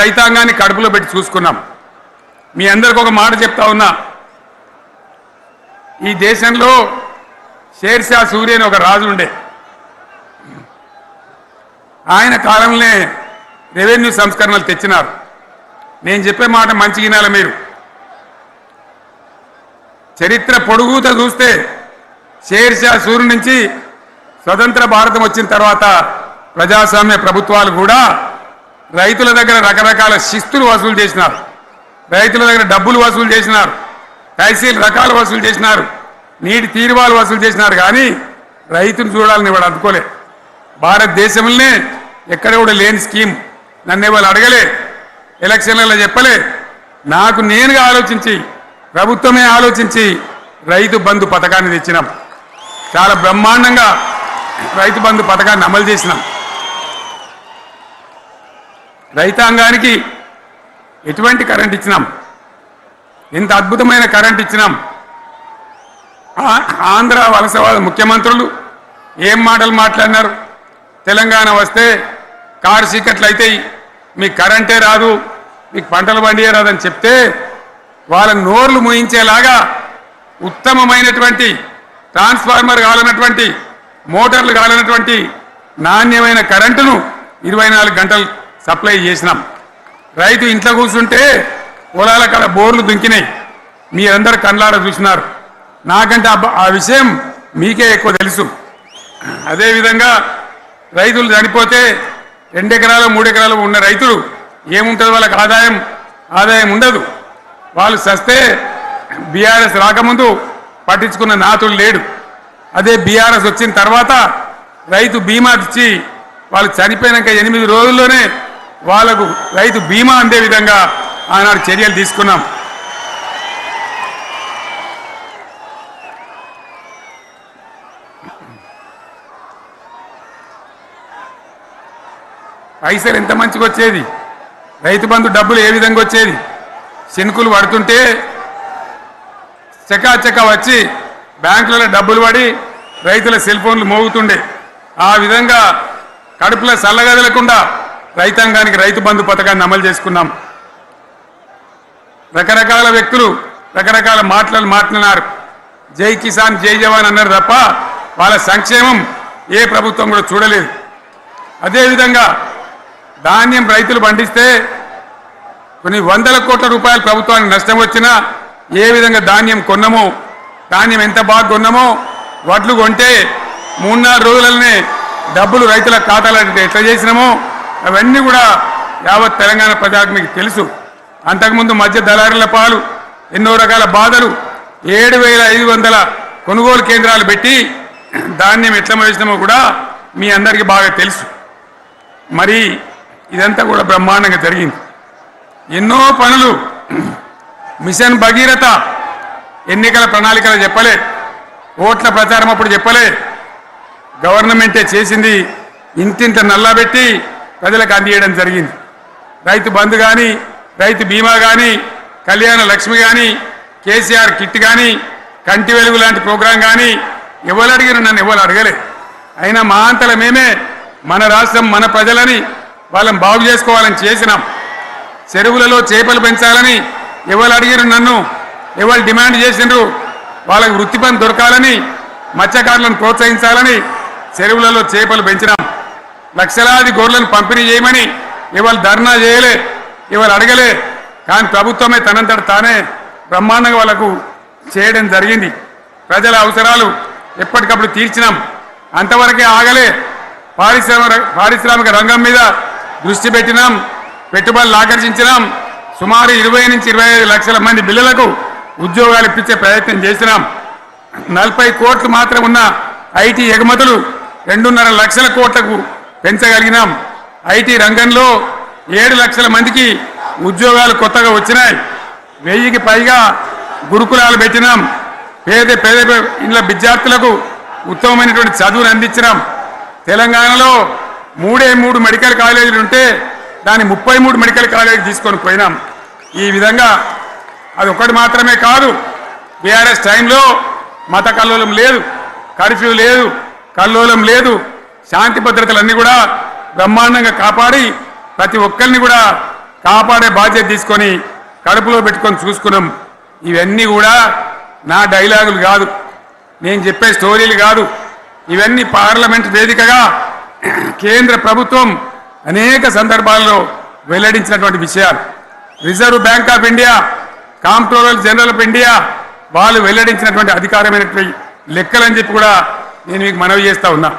రైతాంగాన్ని కడుపులో పెట్టి చూసుకున్నాం. మీ అందరికి ఒక మాట చెప్తా ఉన్నా, ఈ దేశంలో షేర్షా సూరి అని ఒక రాజు ఉండే. ఆయన కాలంలో రెవెన్యూ సంస్కరణలు తెచ్చినారు. నేను చెప్పే మాట మంచి వినాలి మీరు. చరిత్ర పొడుగుతో చూస్తే షేర్షా సూరి నుంచి స్వతంత్ర భారతం వచ్చిన తర్వాత ప్రజాస్వామ్య ప్రభుత్వాలు కూడా రైతుల దగ్గర రకరకాల శిస్తులు వసూలు చేసినారు, రైతుల దగ్గర డబ్బులు వసూలు చేసినారు, తహసీల్ రకాలు వసూలు చేసినారు, నీటి తీరువాలు వసూలు చేసినారు. కానీ రైతును చూడాలని వాడు అందుకోలే. భారతదేశంలోనే ఎక్కడ కూడా లేని స్కీమ్ నన్ను వాళ్ళు అడగలే, ఎలక్షన్లలో చెప్పలే. నాకు నేనుగా ఆలోచించి, ప్రభుత్వమే ఆలోచించి రైతు బంధు పథకాన్ని తెచ్చినాం. చాలా బ్రహ్మాండంగా రైతు బంధు పథకాన్ని అమలు చేసినాం. రైతాంగానికి ఎటువంటి కరెంట్ ఇచ్చినాం, ఎంత అద్భుతమైన కరెంట్ ఇచ్చినాం. ఆంధ్ర వలసవాద ముఖ్యమంత్రులు ఏం మాటలు మాట్లాడినారు. తెలంగాణ వస్తే కారు చీకట్లు అవుతాయి, మీకు కరెంటే రాదు, మీకు పంటలు పండియే రాదని చెప్తే వాళ్ళ నోర్లు మోయించేలాగా ఉత్తమమైనటువంటి ట్రాన్స్ఫార్మర్ కావాలన్నటువంటి, మోటార్లు కావాలన్నటువంటి నాణ్యమైన కరెంటును 24 గంటలు సప్లై చేసినాం. రైతు ఇంట్లో కూర్చుంటే పొలాల కడ బోర్లు దుంకినాయి, మీరందరూ కళ్ళారా చూసినారు. నాకంటే ఆ విషయం మీకే ఎక్కువ తెలుసు. అదేవిధంగా రైతులు చనిపోతే 2 ఎకరాలు 3 ఎకరాలు ఉన్న రైతులు ఏముంటుంది, వాళ్ళకి ఆదాయం ఉండదు. వాళ్ళు సస్తే బీఆర్ఎస్ రాకముందు పట్టించుకున్న నాతుడు లేడు. అదే బీఆర్ఎస్ వచ్చిన తర్వాత రైతు బీమా ఇచ్చి వాళ్ళు చనిపోయినాక 8 రోజుల్లోనే వాళ్లకు రైతు బీమా అందే విధంగా ఆనాడు చర్యలు తీసుకున్నాం. పైసలు ఎంత మంచిగా వచ్చేది, రైతు బంధు డబ్బులు ఏ విధంగా వచ్చేది. శనుకులు పడుతుంటే చకాచక వచ్చి బ్యాంకులలో డబ్బులు పడి రైతుల సెల్ ఫోన్లు మోగుతుండే. ఆ విధంగా కడుపులో చల్లగదలకుండా రైతాంగానికి రైతు బంధు పథకాన్ని అమలు చేసుకున్నాం. రకరకాల వ్యక్తులు రకరకాల మాటలు మాట్లాడినారు. జై కిసాన్ జై జవాన్ అన్నారు తప్ప వాళ్ళ సంక్షేమం ఏ ప్రభుత్వం కూడా చూడలేదు. అదేవిధంగా ధాన్యం రైతులు పండిస్తే కొన్ని 100 కోట్ల రూపాయలు ప్రభుత్వానికి నష్టం వచ్చినా ఏ విధంగా ధాన్యం కొన్నామో, ధాన్యం ఎంత బాగా కొన్నామో, వడ్లు కొంటే 3-4 రోజులనే డబ్బులు రైతుల ఖాతాలో ఎట్లా చేసినామో అవన్నీ కూడా యావత్ తెలంగాణ ప్రజానికి తెలుసు. అంతకుముందు మధ్య దళారుల పాలు ఎన్నో రకాల బాధలు, 7,500 కొనుగోలు కేంద్రాలు పెట్టి ధాన్యం ఎట్లా వేసినామో కూడా మీ అందరికీ బాగా తెలుసు. మరి ఇదంతా కూడా బ్రహ్మాండంగా జరిగింది. ఎన్నో పనులు, మిషన్ భగీరథ ఎన్నికల ప్రణాళికలు చెప్పలే, ఓట్ల ప్రచారం అప్పుడు చెప్పలే, గవర్నమెంటే చేసింది. ఇంటింట నల్లబెట్టి ప్రజలకు అందియడం జరిగింది. రైతు బంధు కానీ, రైతు బీమా కానీ, కళ్యాణ లక్ష్మి కానీ, కేసీఆర్ కిట్ కానీ, కంటి వెలుగు లాంటి ప్రోగ్రాం కానీ ఎవరు అడిగిన నన్ను ఎవరు అడగలే. అయినా మా అంతల మేమే మన రాష్ట్రం మన ప్రజలని వాళ్ళని బాగు చేసుకోవాలని చేసినాం. చెరువులలో చేపలు పెంచాలని ఎవరు అడిగిన నన్ను, ఎవరు డిమాండ్ చేసిండ్రు, వాళ్ళకి వృత్తి పని దొరకాలని, మత్స్యకారులను ప్రోత్సహించాలని చెరువులలో చేపలు పెంచినాం. లక్షలాది గొర్రెలను పంపిణీ చేయమని ఎవరు ధర్నా చేయలే, ఎవరు అడగలే. కానీ ప్రభుత్వమే తనంతట తానే బ్రహ్మాండంగా వాళ్ళకు చేయడం జరిగింది. ప్రజల అవసరాలు ఎప్పటికప్పుడు తీర్చినాం. అంతవరకే ఆగలే. పారిశ్రామిక రంగం మీద దృష్టి పెట్టినాం, పెట్టుబడులు ఆకర్షించినాం. సుమారు 20 నుంచి 25 లక్షల మంది పిల్లలకు ఉద్యోగాలు ఇప్పించే ప్రయత్నం చేసినాం. 40 కోట్లు మాత్రం ఉన్న ఐటీ ఎగుమతులు 2.5 లక్షల కోట్లకు పెంచగలిగినాం. ఐటీ రంగంలో 7 లక్షల మందికి ఉద్యోగాలు కొత్తగా వచ్చినాయి. 1000కి పైగా గురుకులాలు పెట్టినాం. పేద ఇండ్ల విద్యార్థులకు ఉత్తమమైనటువంటి చదువును అందించినాం. తెలంగాణలో 3 మెడికల్ కాలేజీలు ఉంటే దాన్ని 33 మెడికల్ కాలేజీ తీసుకొని పోయినాం. ఈ విధంగా అది ఒకటి మాత్రమే కాదు, బీఆర్ఎస్ టైంలో మత కల్లోలం లేదు, కర్ఫ్యూ లేదు, కల్లోలం లేదు, శాంతి భద్రతలన్నీ కూడా బ్రహ్మాండంగా కాపాడి ప్రతి ఒక్కరిని కూడా కాపాడే బాధ్యత తీసుకొని కడుపులో పెట్టుకొని చూసుకున్నాం. ఇవన్నీ కూడా నా డైలాగులు కాదు, నేను చెప్పే స్టోరీలు కాదు. ఇవన్నీ పార్లమెంట్ వేదికగా కేంద్ర ప్రభుత్వం అనేక సందర్భాల్లో వెల్లడించినటువంటి విషయాలు. Reserve bank of India, comptroller general of India వాళ్ళు వెల్లడించినటువంటి అధికారమైనటువంటి లెక్కలని చెప్పి కూడా నేను మీకు మనవి చేస్తా ఉన్నా.